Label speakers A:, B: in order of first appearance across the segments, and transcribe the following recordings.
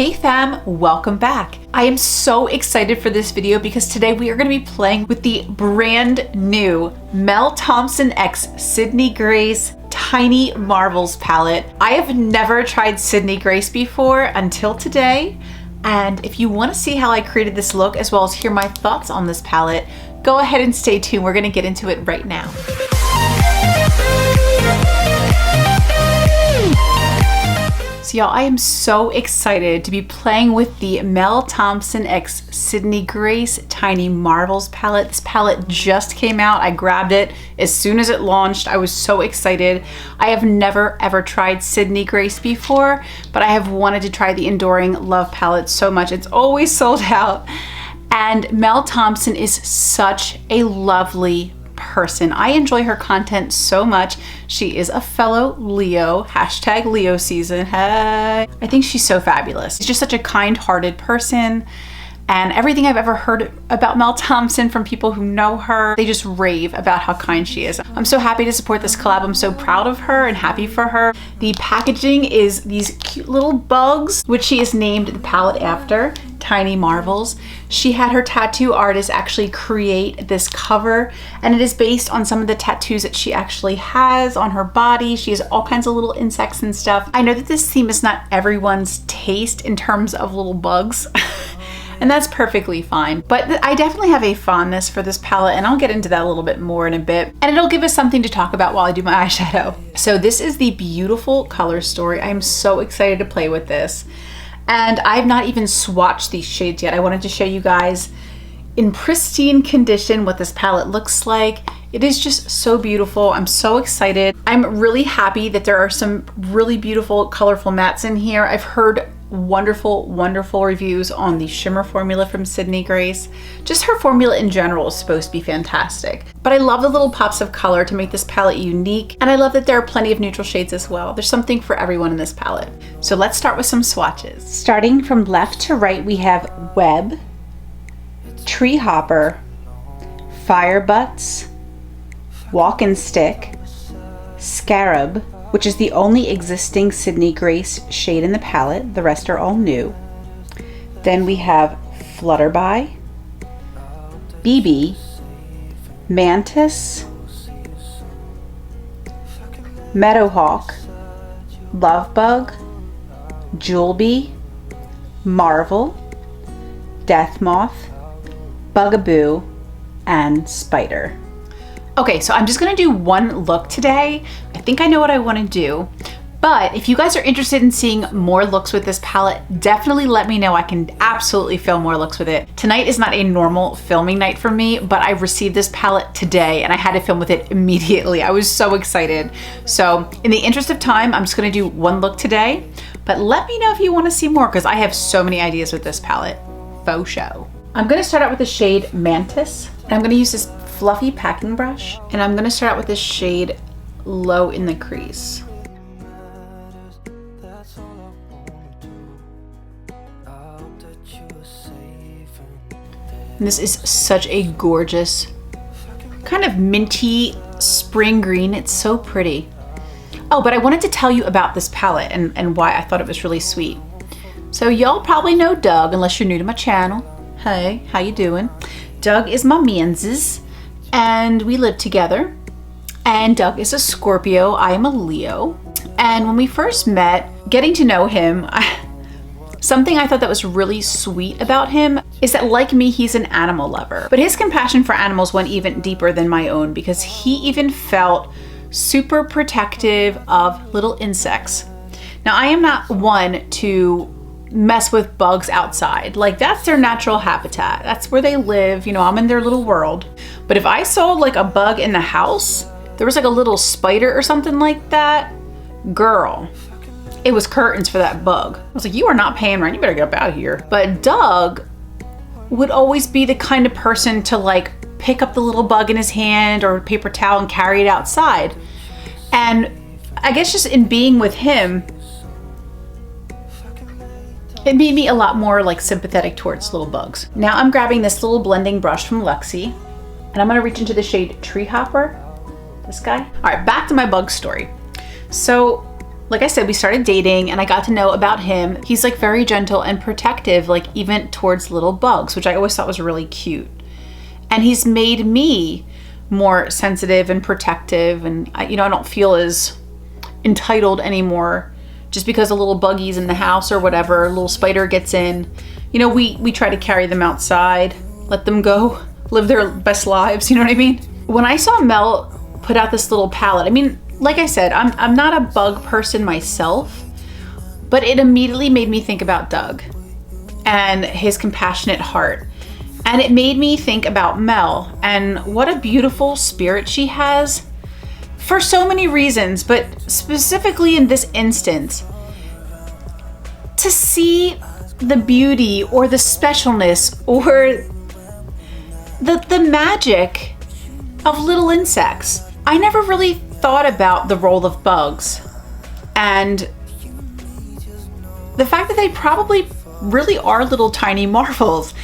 A: Hey fam, welcome back. I am so excited for this video because today we are going to be playing with the brand new Mel Thompson x Sydney Grace Tiny Marvels palette. I have never tried Sydney Grace before until today, and if you want to see how I created this look as well as hear my thoughts on this palette, go ahead and stay tuned. We're going to get into it right now. So y'all, I am so excited to be playing with the Mel Thompson x Sydney Grace Tiny Marvels palette. This palette just came out. I grabbed it as soon as it launched. I was so excited. I have never ever tried Sydney Grace before, but I have wanted to try the Enduring Love palette so much. It's always sold out. And Mel Thompson is such a lovely person. I enjoy her content so much. She is a fellow Leo, hashtag Leo season. Hey. I think she's so fabulous. She's just such a kind-hearted person, and everything I've ever heard about Mel Thompson from people who know her, they just rave about how kind she is. I'm so happy to support this collab. I'm so proud of her and happy for her. The packaging is these cute little bugs, which she has named the palette after, Tiny Marvels. She had her tattoo artist actually create this cover, and it is based on some of the tattoos that she actually has on her body. She has all kinds of little insects and stuff. I know that this theme is not everyone's taste in terms of little bugs, and that's perfectly fine. But I definitely have a fondness for this palette, and I'll get into that a little bit more in a bit. And it'll give us something to talk about while I do my eyeshadow. So this is the beautiful color story. I'm so excited to play with this. And I've not even swatched these shades yet. I wanted to show you guys in pristine condition what this palette looks like. It is just so beautiful. I'm so excited. I'm really happy that there are some really beautiful, colorful mattes in here. I've heard wonderful, wonderful reviews on the shimmer formula from Sydney Grace. Just her formula in general is supposed to be fantastic. But I love the little pops of color to make this palette unique. And I love that there are plenty of neutral shades as well. There's something for everyone in this palette. So let's start with some swatches. Starting from left to right, we have Web, Tree Hopper, Fire Butts, Walk and Stick, Scarab, which is the only existing Sydney Grace shade in the palette. The rest are all new. Then we have Flutterby, BB, Mantis, Meadowhawk, Lovebug, Jewelbee, Marvel, Death Moth, Bugaboo, and Spider. Okay, so I'm just gonna do one look today. I think I know what I wanna do, but if you guys are interested in seeing more looks with this palette, definitely let me know. I can absolutely film more looks with it. Tonight is not a normal filming night for me, but I received this palette today and I had to film with it immediately. I was so excited. So in the interest of time, I'm just gonna do one look today, but let me know if you wanna see more because I have so many ideas with this palette. Faux show. I'm gonna start out with the shade Mantis, and I'm gonna use this fluffy packing brush, and I'm gonna start out with this shade Low in the Crease. And this is such a gorgeous, kind of minty spring green. It's so pretty. Oh, but I wanted to tell you about this palette and why I thought it was really sweet. So y'all probably know Doug, unless you're new to my channel. Hey, how you doing? Doug is my manses, and we live together. And Doug is a Scorpio, I am a Leo. And when we first met, getting to know him, something I thought that was really sweet about him is that, like me, he's an animal lover. But his compassion for animals went even deeper than my own, because he even felt super protective of little insects. Now, I am not one to mess with bugs outside. Like, that's their natural habitat. That's where they live. You know, I'm in their little world. But if I saw like a bug in the house, there was like a little spider or something like that, girl, it was curtains for that bug. I was like, you are not paying rent. You better get up out of here. But Doug would always be the kind of person to like pick up the little bug in his hand or paper towel and carry it outside. And I guess just in being with him, it made me a lot more like sympathetic towards little bugs. Now I'm grabbing this little blending brush from Luxie, and I'm gonna reach into the shade Tree Hopper, this guy. All right, back to my bug story. So like I said, we started dating and I got to know about him. He's like very gentle and protective, like even towards little bugs, which I always thought was really cute. And he's made me more sensitive and protective, and I don't feel as entitled anymore just because a little buggy's in the house or whatever, a little spider gets in. We try to carry them outside, let them go live their best lives, you know what I mean? When I saw Mel put out this little palette, I mean, like I said, I'm not a bug person myself, but it immediately made me think about Doug and his compassionate heart. And it made me think about Mel and what a beautiful spirit she has for so many reasons, but specifically in this instance, to see the beauty or the specialness or the magic of little insects. I never really thought about the role of bugs and the fact that they probably really are little tiny marvels.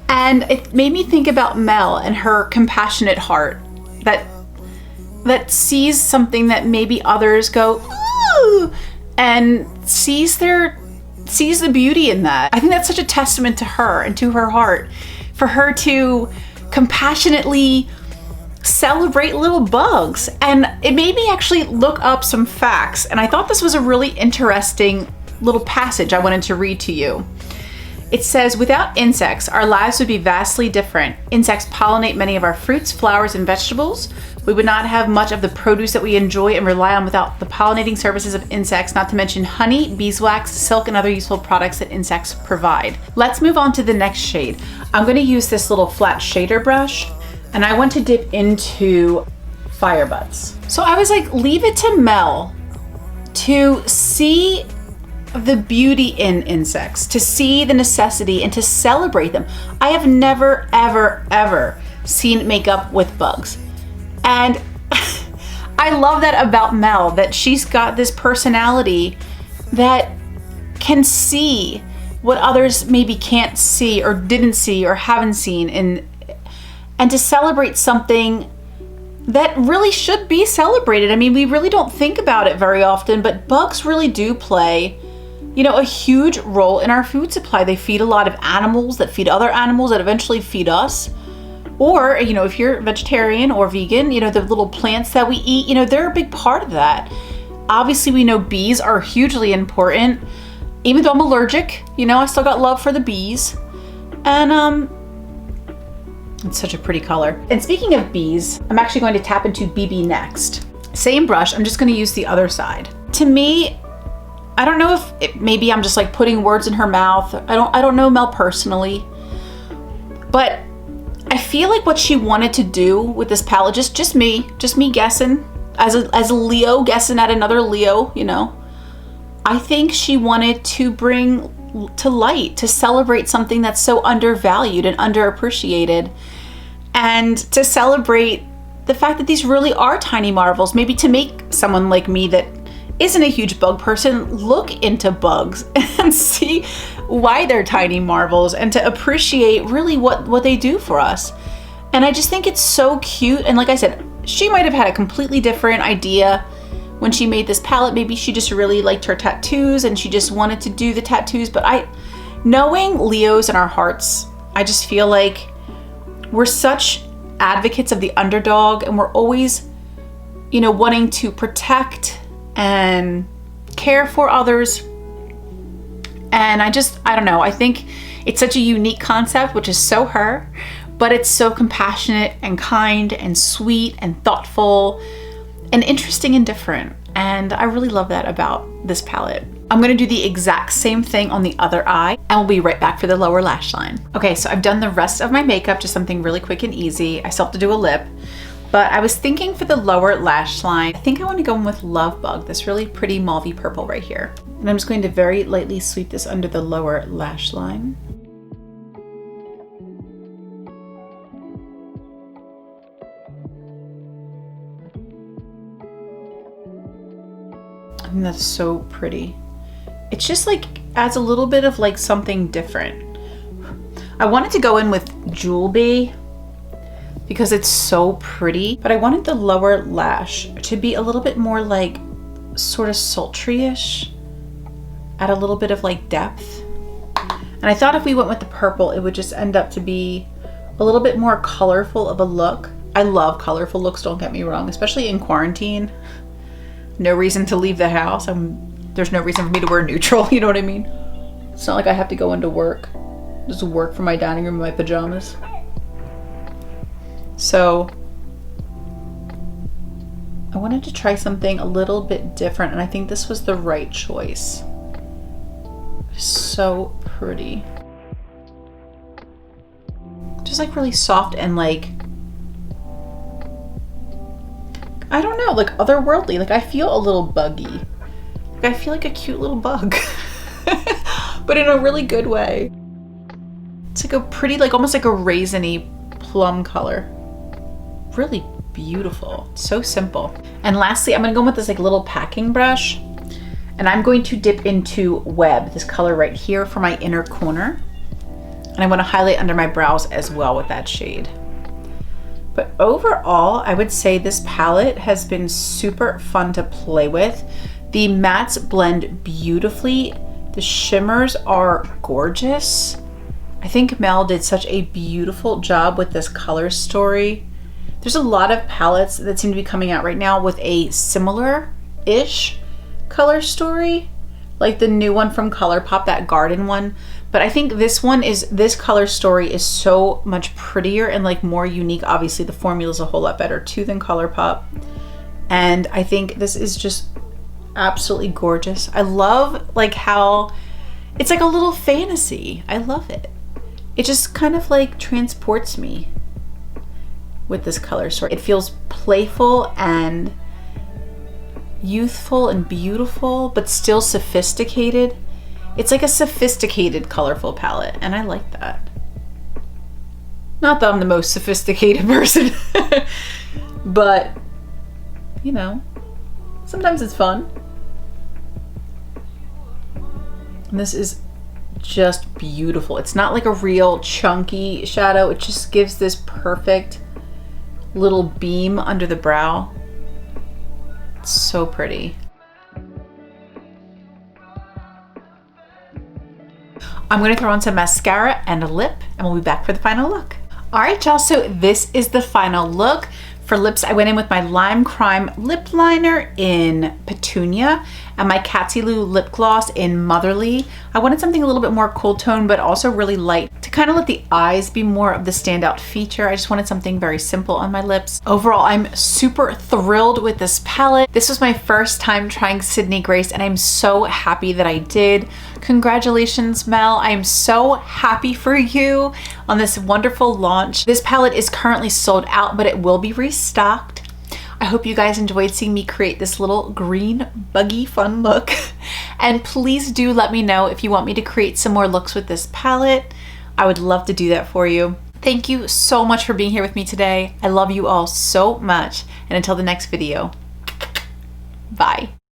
A: And it made me think about Mel and her compassionate heart that sees something that maybe others go, ooh, and sees the beauty in that. I think that's such a testament to her and to her heart, for her to compassionately celebrate little bugs. And it made me actually look up some facts, and I thought this was a really interesting little passage I wanted to read to you. It says, without insects, our lives would be vastly different. Insects pollinate many of our fruits, flowers, and vegetables. We would not have much of the produce that we enjoy and rely on without the pollinating services of insects, not to mention honey, beeswax, silk, and other useful products that insects provide. Let's move on to the next shade. I'm going to use this little flat shader brush, and I want to dip into Fire Butts. So I was like, leave it to Mel to see the beauty in insects, to see the necessity and to celebrate them. I have never, ever, ever seen makeup with bugs. And I love that about Mel, that she's got this personality that can see what others maybe can't see or didn't see or haven't seen, and to celebrate something that really should be celebrated. I mean, we really don't think about it very often, but bugs really do play a huge role in our food supply. They feed a lot of animals that feed other animals that eventually feed us. Or, if you're vegetarian or vegan, the little plants that we eat, they're a big part of that. Obviously, we know bees are hugely important. Even though I'm allergic, I still got love for the bees. And it's such a pretty color. And speaking of bees, I'm actually going to tap into BB next. Same brush, I'm just going to use the other side. To me, I don't know if maybe I'm just like putting words in her mouth. I don't know Mel personally, but I feel like what she wanted to do with this palette, just me guessing, as a Leo guessing at another Leo, I think she wanted to bring to light, to celebrate something that's so undervalued and underappreciated, and to celebrate the fact that these really are tiny marvels, maybe to make someone like me that isn't a huge bug person look into bugs and see why they're tiny marvels, and to appreciate really what they do for us. And I just think it's so cute. And like I said, she might have had a completely different idea when she made this palette. Maybe she just really liked her tattoos and she just wanted to do the tattoos. But knowing Leos in our hearts, I just feel like we're such advocates of the underdog, and we're always, wanting to protect and care for others. And I don't know, I think it's such a unique concept, which is so her, but it's so compassionate and kind and sweet and thoughtful and interesting and different. And I really love that about this palette. I'm gonna do the exact same thing on the other eye, and we'll be right back for the lower lash line. Okay, so I've done the rest of my makeup, just something really quick and easy. I still have to do a lip. But I was thinking for the lower lash line, I think I want to go in with Love Bug, this really pretty mauvey purple right here. And I'm just going to very lightly sweep this under the lower lash line. I think that's so pretty. It's just like adds a little bit of like something different. I wanted to go in with Jewel Bee because it's so pretty, but I wanted the lower lash to be a little bit more like sort of sultry-ish, add a little bit of like depth. And I thought if we went with the purple, it would just end up to be a little bit more colorful of a look. I love colorful looks, don't get me wrong, especially in quarantine. No reason to leave the house. There's no reason for me to wear neutral, you know what I mean? It's not like I have to go into work. Just work from my dining room in my pajamas. So I wanted to try something a little bit different, and I think this was the right choice. So pretty. Just like really soft and like, I don't know, like otherworldly. Like I feel a little buggy. Like I feel like a cute little bug, but in a really good way. It's like a pretty, like almost like a raisiny plum color. Really beautiful, so simple. And lastly, I'm gonna go with this like little packing brush, and I'm going to dip into Web, this color right here, for my inner corner. And I wanna highlight under my brows as well with that shade. But overall, I would say this palette has been super fun to play with. The mattes blend beautifully. The shimmers are gorgeous. I think Mel did such a beautiful job with this color story. There's a lot of palettes that seem to be coming out right now with a similar-ish color story, like the new one from ColourPop, that garden one. But I think this color story is so much prettier and like more unique. Obviously the formula is a whole lot better too than ColourPop. And I think this is just absolutely gorgeous. I love like how it's like a little fantasy. I love it. It just kind of like transports me with this color story. It feels playful and youthful and beautiful, but still sophisticated. It's like a sophisticated, colorful palette, and I like that. Not that I'm the most sophisticated person, but you know, sometimes it's fun. And this is just beautiful. It's not like a real chunky shadow. It just gives this perfect little beam under the brow. It's so pretty. I'm gonna throw on some mascara and a lip, and we'll be back for the final look. All right, y'all, so this is the final look. For lips, I went in with my Lime Crime lip liner in Petunia and my Katsy Lou lip gloss in Motherly. I wanted something a little bit more cool tone, but also really light to kind of let the eyes be more of the standout feature. I just wanted something very simple on my lips. Overall, I'm super thrilled with this palette. This was my first time trying Sydney Grace, and I'm so happy that I did. Congratulations, Mel. I am so happy for you on this wonderful launch. This palette is currently sold out, but it will be restocked. I hope you guys enjoyed seeing me create this little green buggy fun look. And please do let me know if you want me to create some more looks with this palette. I would love to do that for you. Thank you so much for being here with me today. I love you all so much. And until the next video, bye.